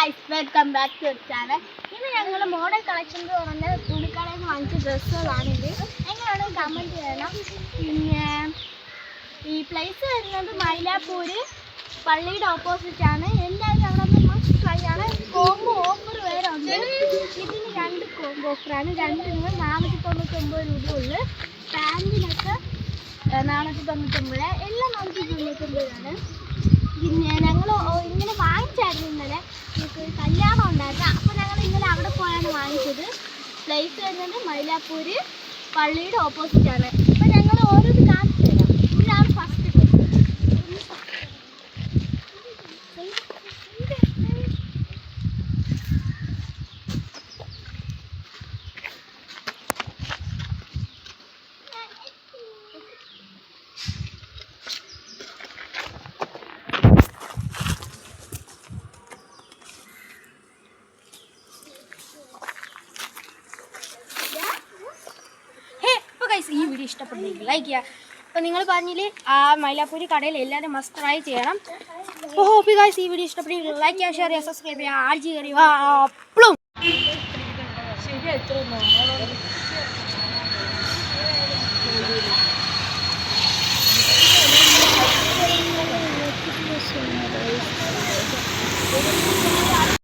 Guys welcome back to channel. ഇത് ഞങ്ങൾ model collection എന്ന് പറഞ്ഞ തുണിക്കടയിൽ നിന്ന് വാങ്ങിച്ച ഡ്രസ്സുകളാണിത്. എങ്ങനെയാണ് കമൻറ്റ് ചെയ്യണം. പിന്നെ ഈ പ്ലേസ് വരുന്നത് മൈലാപ്പൂർ പള്ളിയുടെ ഓപ്പോസിറ്റാണ്. എന്തായാലും ഞങ്ങളൊന്ന് മസ്റ്റ് ട്രൈ ആണ്. കോംബോ ഓഫർ വേറെ ഉണ്ട്. ഇതിന് 2 കോംബോ ഓഫറാണ്. രണ്ടിന് 499 രൂപയുള്ളൂ. പാൻറ്റിനൊക്കെ 499, എല്ലാം 499 പിന്നെ ഞങ്ങൾ ഇങ്ങനെ വാങ്ങിച്ചായിരുന്നു. ഇന്നലെ നമുക്ക് കല്യാണം ഉണ്ടായിരുന്നു. അപ്പോൾ ഞങ്ങൾ ഇന്നലെ അവിടെ പോയാണ് വാങ്ങിച്ചത്. പ്ലേസ് വരുന്നത് മൈലാപ്പൂർ പള്ളിയുടെ ഓപ്പോസിറ്റാണ്. അപ്പോൾ ഞങ്ങൾ ഓരോന്ന് കാണിച്ചു തരാം. ഇതാണ് ഫസ്റ്റ് ഈ വീഡിയോ ഇഷ്ടപ്പെട്ടെങ്കിൽ ലൈക്ക് ചെയ്യുക. അപ്പോൾ നിങ്ങൾ പറഞ്ഞില്ലേ ആ മൈലാപ്പൂരി കടയിൽ എല്ലാവരും മസ്റ്റ് ട്രൈ ചെയ്യണം. അപ്പോൾ ഹോപ്പ് ഗൈസ് ഈ വീഡിയോ ഇഷ്ടപ്പെട്ടെങ്കിൽ ലൈക്ക് ചെയ്യുക, ഷെയർ ചെയ്യുക, സബ്സ്ക്രൈബ് ചെയ്യുക. ആഴ്ച കയറി വാ.